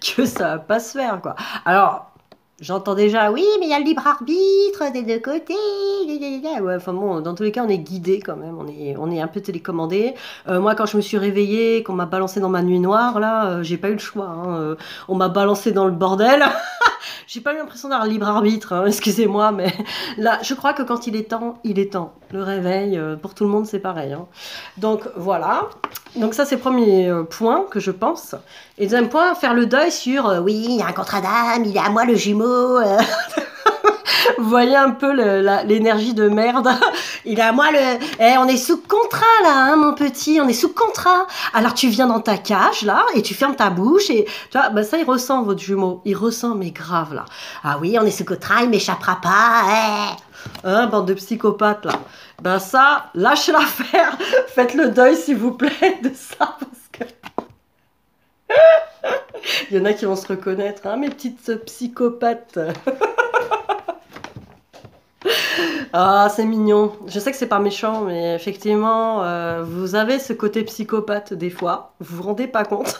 que ça va pas se faire, quoi. Alors, j'entends déjà, oui, mais il y a le libre arbitre des deux côtés. Ouais, enfin bon, dans tous les cas, on est guidé quand même, on est un peu télécommandé. Moi, quand je me suis réveillée, qu'on m'a balancé dans ma nuit noire, là, j'ai pas eu le choix, hein. On m'a balancé dans le bordel. J'ai pas eu l'impression d'avoir le libre arbitre, hein, excusez-moi, mais là, je crois que quand il est temps, il est temps. Le réveil, pour tout le monde, c'est pareil, hein. Donc voilà. Donc ça, c'est le premier point que je pense. Et deuxième point, faire le deuil sur oui, il y a un contrat d'âme, il est à moi le jumeau. Vous voyez un peu l'énergie de merde. Il est à moi on est sous contrat là, hein, mon petit, on est sous contrat. Alors tu viens dans ta cage là et tu fermes ta bouche et tu vois, bah ça il ressent votre jumeau, il ressent mais grave là. Ah oui, on est sous contrat, il m'échappera pas. Hein, bande de psychopathes là. Ben ça, lâchez l'affaire, faites le deuil s'il vous plaît de ça parce que il y en a qui vont se reconnaître, hein, mes petites psychopathes. Ah, c'est mignon. Je sais que c'est pas méchant, mais effectivement, vous avez ce côté psychopathe des fois. Vous vous rendez pas compte.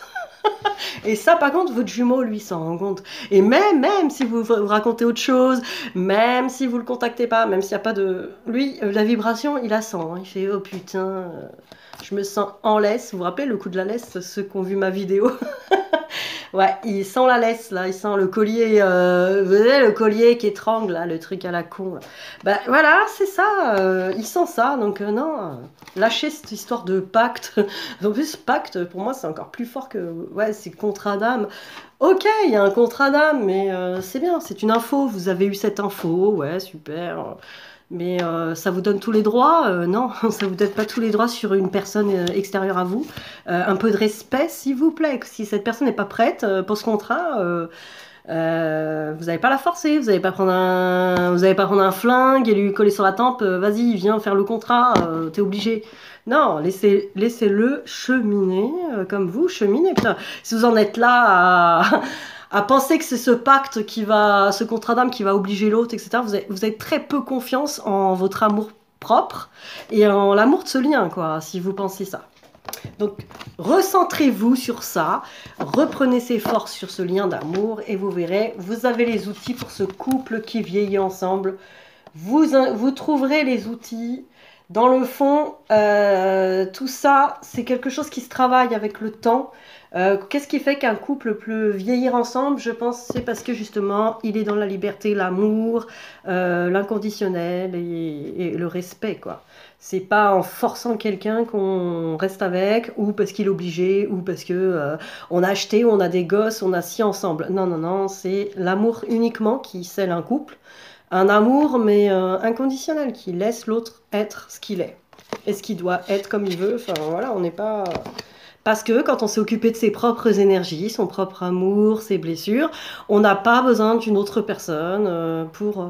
Et ça, par contre, votre jumeau, lui, s'en rend compte. Et même si vous racontez autre chose, même si vous le contactez pas, même s'il n'y a pas de... Lui, la vibration, il la sent, hein. Il fait, oh putain, je me sens en laisse. Vous vous rappelez le coup de la laisse, ceux qui ont vu ma vidéo? Ouais, il sent la laisse, là, il sent le collier, vous voyez, le collier qui étrangle, là, le truc à la con, là. Ben voilà, c'est ça, il sent ça, donc non, lâchez cette histoire de pacte. En plus, pacte, pour moi, c'est encore plus fort que, ouais, c'est contrat d'âme. Ok, il y a un contrat d'âme, mais c'est bien, c'est une info, vous avez eu cette info, ouais, super. Mais ça vous donne tous les droits? Non, ça vous donne pas tous les droits sur une personne extérieure à vous. Un peu de respect, s'il vous plaît. Si cette personne n'est pas prête pour ce contrat, vous n'allez pas la forcer. Vous n'allez pas prendre un flingue et lui coller sur la tempe. Vas-y, viens faire le contrat. T'es obligé. Non, laissez-le cheminer comme vous cheminez. Putain, si vous en êtes là à penser que c'est ce pacte ce contrat d'âme qui va obliger l'autre, etc. Vous avez très peu confiance en votre amour propre et en l'amour de ce lien, quoi, si vous pensez ça. Donc, recentrez-vous sur ça, reprenez ses forces sur ce lien d'amour et vous verrez, vous avez les outils pour ce couple qui vieillit ensemble. Vous trouverez les outils. Dans le fond, tout ça, c'est quelque chose qui se travaille avec le temps. Qu'est-ce qui fait qu'un couple peut vieillir ensemble? Je pense que c'est parce que justement, il est dans la liberté, l'amour, l'inconditionnel et le respect, quoi. C'est pas en forçant quelqu'un qu'on reste avec, ou parce qu'il est obligé, ou parce que on a acheté, ou on a des gosses, on a ci ensemble. Non, non, non, c'est l'amour uniquement qui scelle un couple. Un amour, mais inconditionnel, qui laisse l'autre être ce qu'il est. Et ce qu'il doit être comme il veut. Enfin, voilà, on n'est pas... Parce que quand on s'est occupé de ses propres énergies, son propre amour, ses blessures, on n'a pas besoin d'une autre personne pour...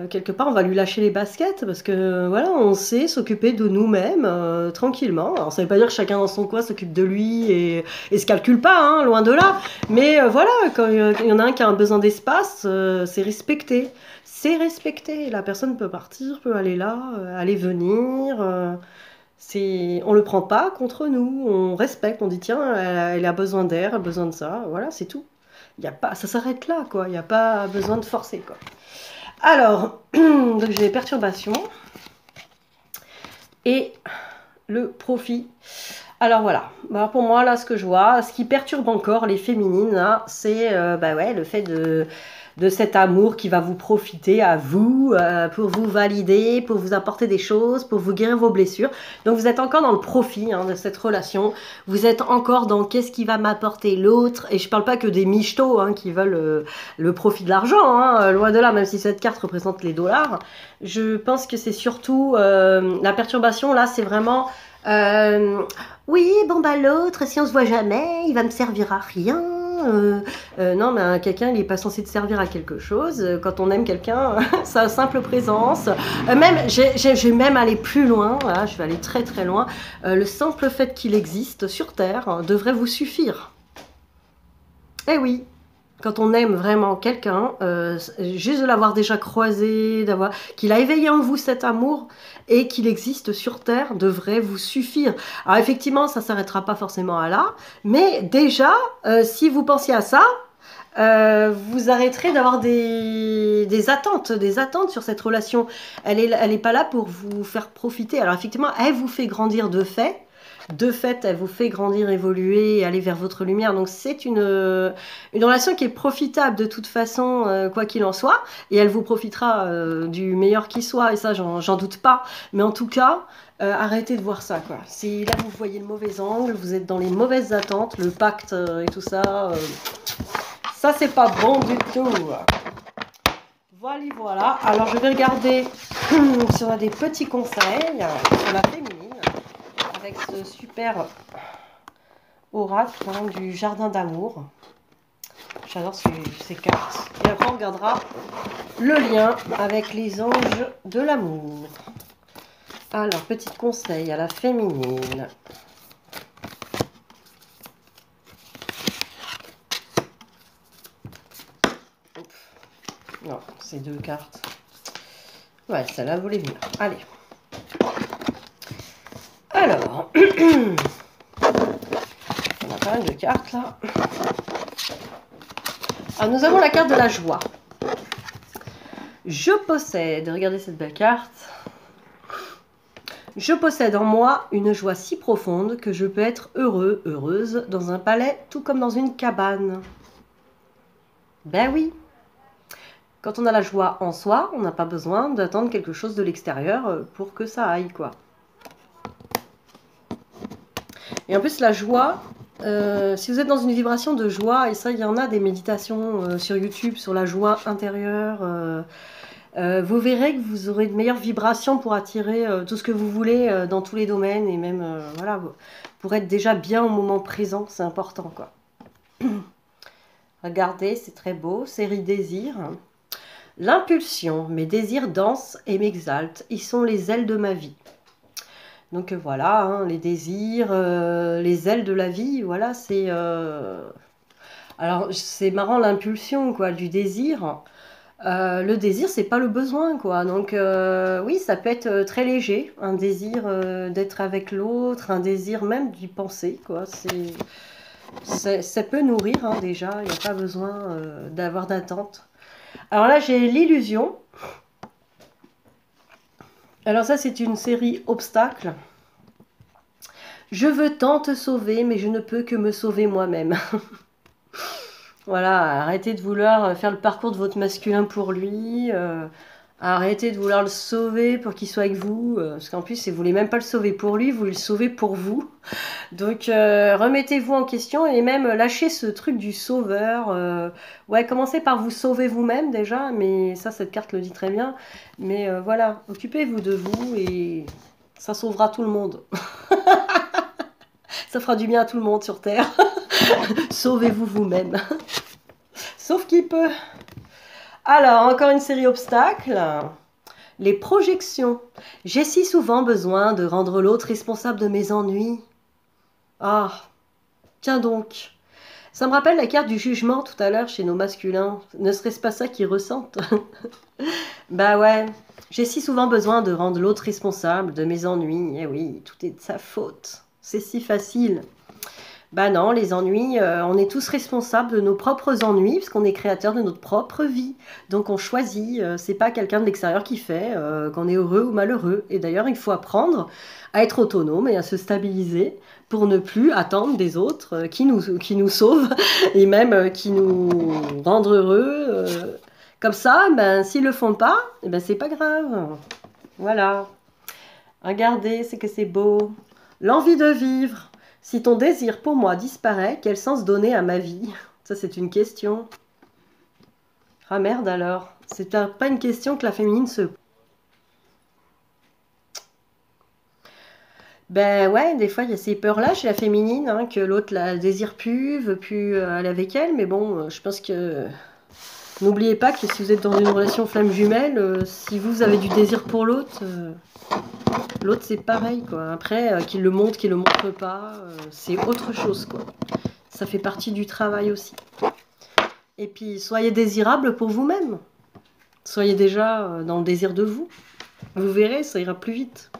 quelque part, on va lui lâcher les baskets parce que voilà, on sait s'occuper de nous-mêmes tranquillement. Alors, ça ne veut pas dire que chacun dans son coin s'occupe de lui et se calcule pas, hein, loin de là. Mais voilà, quand il y en a un qui a un besoin d'espace, c'est respecté. C'est respecté. La personne peut partir, peut aller là, aller venir. On le prend pas contre nous. On respecte. On dit tiens, elle a besoin d'air, elle a besoin de ça. Voilà, c'est tout. Y a pas, ça s'arrête là, quoi. Il n'y a pas besoin de forcer, quoi. Alors, donc j'ai les perturbations et le profit. Alors voilà, alors pour moi là ce que je vois, ce qui perturbe encore les féminines, c'est bah ouais, le fait de cet amour qui va vous profiter à vous, pour vous valider, pour vous apporter des choses, pour vous guérir vos blessures. Donc vous êtes encore dans le profit de cette relation, vous êtes encore dans qu'est-ce qui va m'apporter l'autre, et je parle pas que des michtos qui veulent le profit de l'argent, loin de là, même si cette carte représente les dollars. Je pense que c'est surtout la perturbation là, c'est vraiment Euh, oui, bon bah l'autre, si on se voit jamais, il va me servir à rien. Non, mais quelqu'un, il n'est pas censé te servir à quelque chose. Quand on aime quelqu'un, sa simple présence. Même, je vais même aller plus loin. Là, je vais aller très très loin. Le simple fait qu'il existe sur Terre devrait vous suffire. Eh oui, quand on aime vraiment quelqu'un, juste de l'avoir déjà croisé, d'avoir qu'il a éveillé en vous cet amour et qu'il existe sur Terre devrait vous suffire. Alors effectivement, ça s'arrêtera pas forcément à là, mais déjà, si vous pensiez à ça, vous arrêterez d'avoir des attentes sur cette relation. Elle est pas là pour vous faire profiter. Alors effectivement, elle vous fait grandir de fait. De fait, elle vous fait grandir, évoluer et aller vers votre lumière. Donc c'est une relation qui est profitable de toute façon, quoi qu'il en soit. Et elle vous profitera du meilleur qui soit. Et ça, j'en doute pas. Mais en tout cas, arrêtez de voir ça, quoi. Si là, vous voyez le mauvais angle, vous êtes dans les mauvaises attentes, le pacte et tout ça... ça, c'est pas bon du tout. Voilà, voilà. Alors, je vais regarder si on a des petits conseils sur la féminine avec ce super oracle du jardin d'amour. J'adore ces cartes. Et après, on regardera le lien avec les anges de l'amour. Alors, petit conseil à la féminine. Non, c'est deux cartes. Ouais, celle-là voulait venir. Allez. Alors, on a pas mal de cartes là. Alors, nous avons la carte de la joie. Je possède, regardez cette belle carte. Je possède en moi une joie si profonde que je peux être heureux, heureuse dans un palais tout comme dans une cabane. Ben oui. Quand on a la joie en soi, on n'a pas besoin d'attendre quelque chose de l'extérieur pour que ça aille, quoi. Et en plus, la joie, si vous êtes dans une vibration de joie, et ça, il y en a des méditations sur YouTube sur la joie intérieure, vous verrez que vous aurez de meilleures vibrations pour attirer tout ce que vous voulez dans tous les domaines, et même, voilà, pour être déjà bien au moment présent, c'est important, quoi. Regardez, c'est très beau, série désir. L'impulsion, mes désirs dansent et m'exaltent, ils sont les ailes de ma vie. Donc voilà, hein, les désirs, les ailes de la vie, voilà, c'est... Alors, c'est marrant l'impulsion, quoi, du désir. Le désir, c'est pas le besoin, quoi. Donc, oui, ça peut être très léger, un désir d'être avec l'autre, un désir même d'y penser, quoi. Ça peut nourrir, hein, déjà, il n'y a pas besoin d'avoir d'attente. Alors là, j'ai l'illusion. Alors ça, c'est une série obstacles. Je veux tant te sauver, mais je ne peux que me sauver moi-même. Voilà, arrêtez de vouloir faire le parcours de votre masculin pour lui. Arrêtez de vouloir le sauver pour qu'il soit avec vous. Parce qu'en plus, si vous voulez même pas le sauver pour lui, vous voulez le sauver pour vous. Donc, remettez-vous en question et même lâchez ce truc du sauveur. Ouais, commencez par vous sauver vous-même déjà, mais ça, cette carte le dit très bien. Mais voilà, occupez-vous de vous et ça sauvera tout le monde. Ça fera du bien à tout le monde sur Terre. Sauvez-vous vous-même. Sauf qui peut. Alors, encore une série obstacles. Les projections. J'ai si souvent besoin de rendre l'autre responsable de mes ennuis. Ah, tiens donc. Ça me rappelle la carte du jugement tout à l'heure chez nos masculins. Ne serait-ce pas ça qu'ils ressentent? Bah ouais. J'ai si souvent besoin de rendre l'autre responsable de mes ennuis. Eh oui, tout est de sa faute. C'est si facile. Bah non, les ennuis, on est tous responsables de nos propres ennuis, parce qu'on est créateur de notre propre vie. Donc on choisit, c'est pas quelqu'un de l'extérieur qui fait qu'on est heureux ou malheureux. Et d'ailleurs, il faut apprendre à être autonome et à se stabiliser pour ne plus attendre des autres qui nous sauvent et même qui nous rendent heureux. Comme ça, ben, s'ils le font pas, eh ben, c'est pas grave. Voilà. Regardez, c'est que c'est beau. L'envie de vivre. Si ton désir pour moi disparaît, quel sens donner à ma vie? Ça, c'est une question. Ah merde alors. C'est pas une question que la féminine se... Ben ouais, des fois il y a ces peurs-là chez la féminine, hein, que l'autre la désire plus, veut plus aller avec elle, mais bon, je pense que n'oubliez pas que si vous êtes dans une relation flamme jumelle, si vous avez du désir pour l'autre, l'autre c'est pareil quoi. Après, qu'il le montre, qu'il le montre pas, c'est autre chose quoi. Ça fait partie du travail aussi. Et puis soyez désirable pour vous-même. Soyez déjà dans le désir de vous. Vous verrez, ça ira plus vite.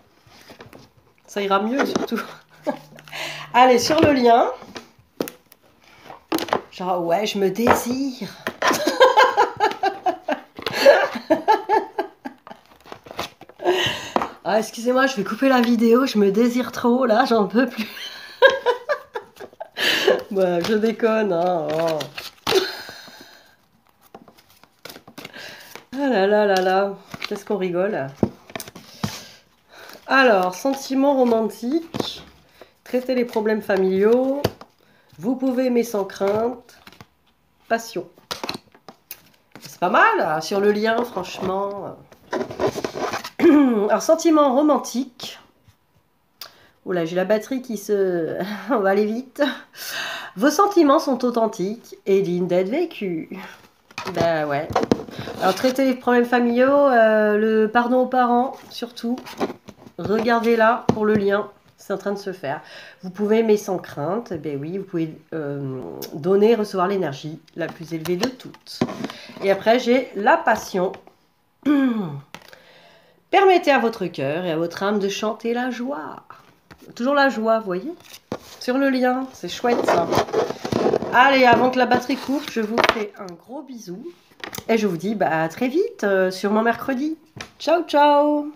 Ça ira mieux surtout. Allez, sur le lien. Genre, ouais, je me désire. Ah, excusez-moi, je vais couper la vidéo. Je me désire trop, là, j'en peux plus. Ouais, je déconne, hein. Oh. Ah là là là là. Qu'est-ce qu'on rigole. Alors, sentiments romantiques. Traiter les problèmes familiaux. Vous pouvez aimer sans crainte. Passion. C'est pas mal, hein, sur le lien, franchement. Alors, sentiments romantiques. Oula, j'ai la batterie qui se... On va aller vite. Vos sentiments sont authentiques et dignes d'être vécus. Ben ouais. Alors, traiter les problèmes familiaux, le pardon aux parents, surtout. Regardez là pour le lien. C'est en train de se faire. Vous pouvez aimer sans crainte. Ben oui, vous pouvez donner et recevoir l'énergie la plus élevée de toutes. Et après, j'ai la passion. Permettez à votre cœur et à votre âme de chanter la joie. Toujours la joie, vous voyez? Sur le lien, c'est chouette ça. Allez, avant que la batterie coupe, je vous fais un gros bisou. Et je vous dis à très vite sur mon mercredi. Ciao, ciao!